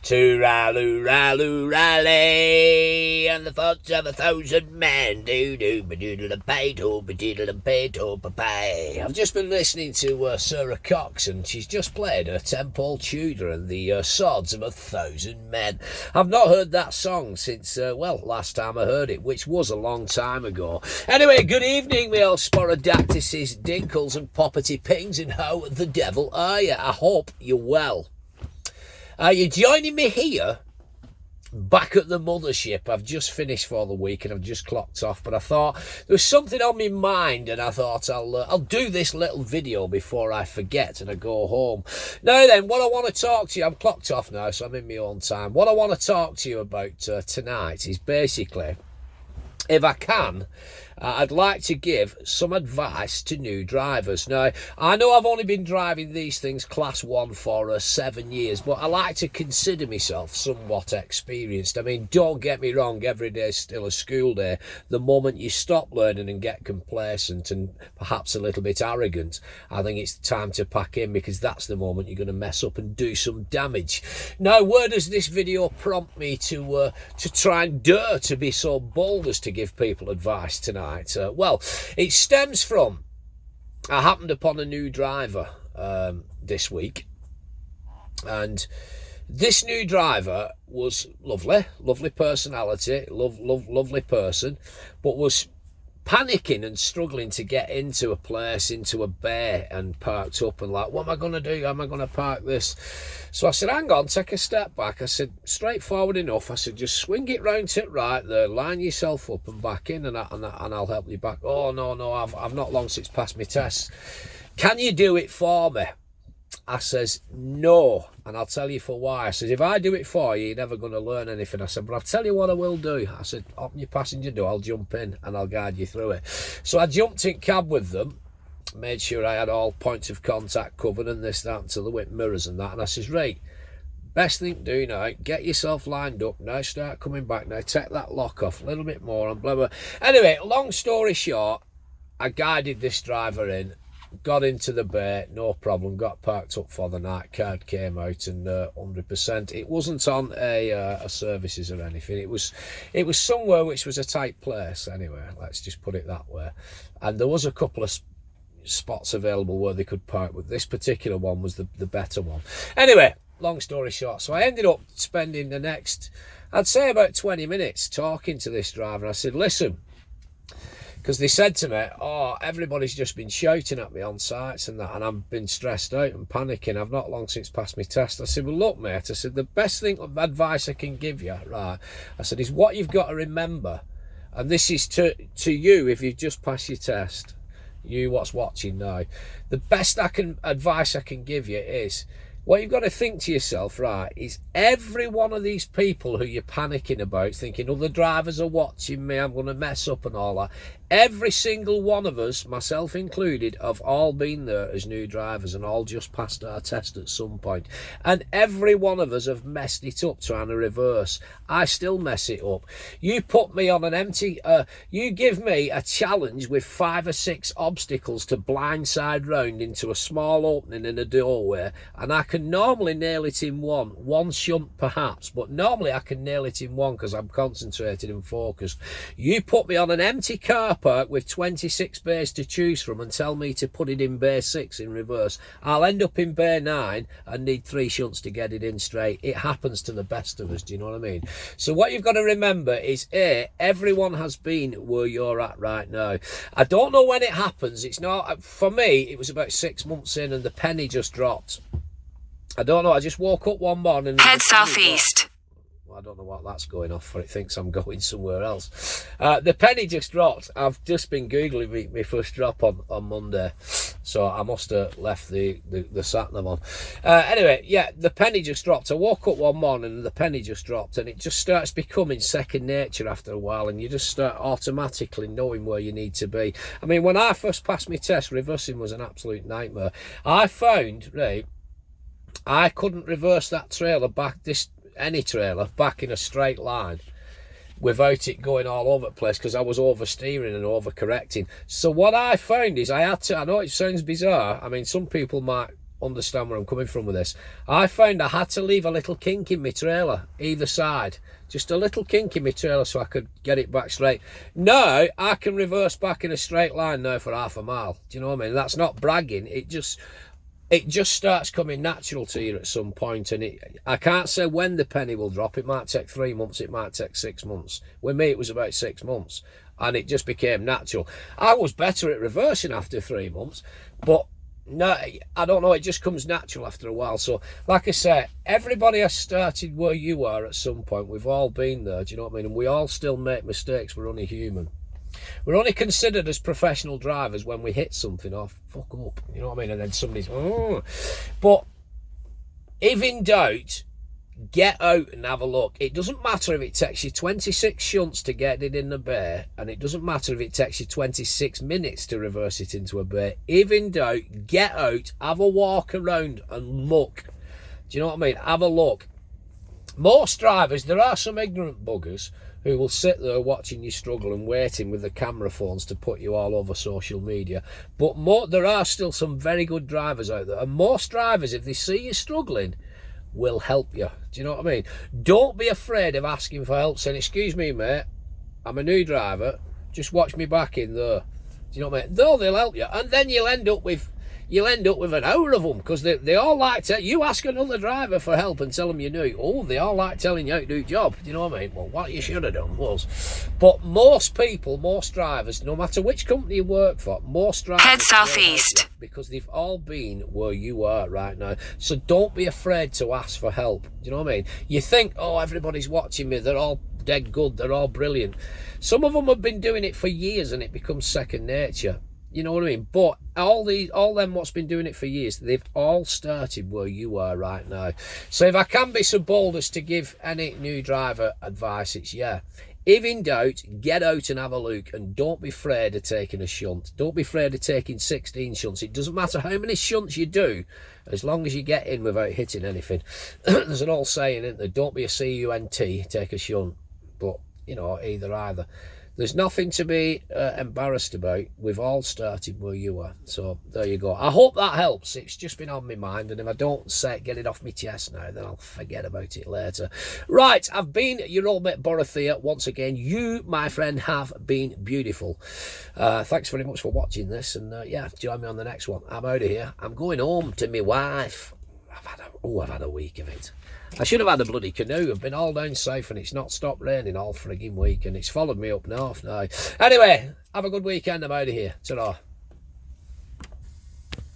To rally, rally, and the thoughts of 1,000 men. I've just been listening to Sarah Cox, and she's just played her Temple Tudor and the Swords of 1,000 Men. I've not heard that song since, last time I heard it, which was a long time ago. Anyway, good evening, me old Sporadactyses, Dinkles and Poppety Pings, and how the devil are you? I hope you're well. Are you joining me here, back at the mothership? I've just finished for the week and I've just clocked off, but I thought there was something on my mind, and I thought I'll do this little video before I forget and I go home. Now then, what I want to talk to you, I'm clocked off now, so I'm in my own time. What I want to talk to you about tonight is basically, if I can, I'd like to give some advice to new drivers. Now, I know I've only been driving these things class 1 for 7 years, but I like to consider myself somewhat experienced. I mean, don't get me wrong, every day is still a school day. The moment you stop learning and get complacent and perhaps a little bit arrogant, I think it's time to pack in, because that's the moment you're going to mess up and do some damage. Now, where does this video prompt me to try and dare to be so bold as to give people advice tonight? Well, it stems from, I happened upon a new driver this week, and this new driver was lovely personality, lovely person, but was panicking and struggling to get into a place, into a bay, and parked up and like, what am I going to do? How am I going to park this? So I said, hang on, take a step back. I said, straightforward enough. I said, just swing it round to it right there, line yourself up and back in, and I'll help you back. Oh, no, I've not long since passed my test. Can you do it for me? I says, no, and I'll tell you for why. I said, if I do it for you, you're never going to learn anything. I said, but I'll tell you what I will do. I said, open your passenger door, I'll jump in and I'll guide you through it. So I jumped in cab with them, made sure I had all points of contact covered and this, that, until the whip mirrors and that. And I says, right, best thing to do now, get yourself lined up. Now start coming back. Now take that lock off a little bit more and blah, blah. Anyway, long story short, I guided this driver in. Got into the bay, no problem, got parked up for the night, card came out, and 100%. It wasn't on a services or anything, it was somewhere which was a tight place anyway, let's just put it that way. And there was a couple of spots available where they could park, but this particular one was the better one. Anyway, long story short, so I ended up spending the next, I'd say about 20 minutes talking to this driver. I said, listen, because they said to me, oh, everybody's just been shouting at me on sites and that, and I've been stressed out and panicking. I've not long since passed my test. I said, well, look, mate, I said, the best thing of advice I can give you, right, I said, is what you've got to remember, and this is to you if you've just passed your test, you what's watching now, the best advice I can give you is, what you've got to think to yourself, right, is every one of these people who you're panicking about, thinking other drivers are watching me, I'm going to mess up and all that, every single one of us, myself included, have all been there as new drivers and all just passed our test at some point. And every one of us have messed it up trying to reverse. I still mess it up. You put me on an empty, you give me a challenge with 5 or 6 obstacles to blindside round into a small opening in a doorway, and I can normally nail it in one shunt perhaps, but normally I can nail it in one because I'm concentrated and focused. You put me on an empty car park with 26 bays to choose from and tell me to put it in bay 6 in reverse, I'll end up in bay 9 and need 3 shunts to get it in straight. It happens to the best of us, do you know what I mean? So what you've got to remember is, everyone has been where you're at right now. I don't know when it happens. It's not, for me, it was about 6 months in and the penny just dropped. I don't know, I just woke up one morning. Head southeast. I don't know what that's going off for. It thinks I'm going somewhere else. The penny just dropped. I've just been Googling my first drop on Monday. So I must have left the sat-nav on. Anyway, yeah, the penny just dropped. I woke up one morning and the penny just dropped. And it just starts becoming second nature after a while. And you just start automatically knowing where you need to be. I mean, when I first passed my test, reversing was an absolute nightmare. I found, right, I couldn't reverse that trailer back, any trailer back in a straight line without it going all over the place, because I was oversteering and overcorrecting. So what I found is I know it sounds bizarre. I mean, some people might understand where I'm coming from with this. I found I had to leave a little kink in my trailer either side, just a little kink in my trailer so I could get it back straight. Now I can reverse back in a straight line now for half a mile. Do you know what I mean? That's not bragging. It just starts coming natural to you at some point, and I can't say when the penny will drop. It might take 3 months, it might take 6 months. With me it was about 6 months, and it just became natural. I was better at reversing after 3 months, but no, I don't know, it just comes natural after a while. So like I say, everybody has started where you are at some point. We've all been there, do you know what I mean? And we all still make mistakes. We're only human. We're only considered as professional drivers when we hit something or fuck up, you know what I mean? And then somebody's, oh. But if in doubt, get out and have a look. It doesn't matter if it takes you 26 shunts to get it in the bay, and it doesn't matter if it takes you 26 minutes to reverse it into a bay. If in doubt, get out, have a walk around and look. Do you know what I mean? Have a look. Most drivers, there are some ignorant buggers who will sit there watching you struggle and waiting with the camera phones to put you all over social media. But there are still some very good drivers out there. And most drivers, if they see you struggling, will help you. Do you know what I mean? Don't be afraid of asking for help, saying, excuse me, mate, I'm a new driver, just watch me back in there. Do you know what I mean? Though they'll help you. And then you'll end up with an hour of them, because they all like to, you ask another driver for help and tell them you new. Oh, they all like telling you how to do a job. Do you know what I mean? Well, what you should have done was. But most people, most drivers, no matter which company you work for, most drivers head southeast, because they've all been where you are right now. So don't be afraid to ask for help. Do you know what I mean? You think, oh, everybody's watching me, they're all dead good, they're all brilliant. Some of them have been doing it for years and it becomes second nature. You know what I mean? But all them what's been doing it for years, they've all started where you are right now. So if I can be so bold as to give any new driver advice, it's if in doubt, get out and have a look, and don't be afraid of taking a shunt. Don't be afraid of taking 16 shunts. It doesn't matter how many shunts you do, as long as you get in without hitting anything. There's an old saying, isn't there? Don't be a CUNT, take a shunt. But, you know, either. There's nothing to be embarrassed about. We've all started where you are. So there you go. I hope that helps. It's just been on my mind, and if I don't get it off my chest now, then I'll forget about it later. Right, I've been your old mate Borothea once again. You, my friend, have been beautiful. Thanks very much for watching this, and yeah, join me on the next one. I'm out of here. I'm going home to my wife. I've had a week of it. I should have had a bloody canoe. I've been all down south and it's not stopped raining all frigging week, and it's followed me up north now. Anyway, have a good weekend. I'm out of here. Ta-ra.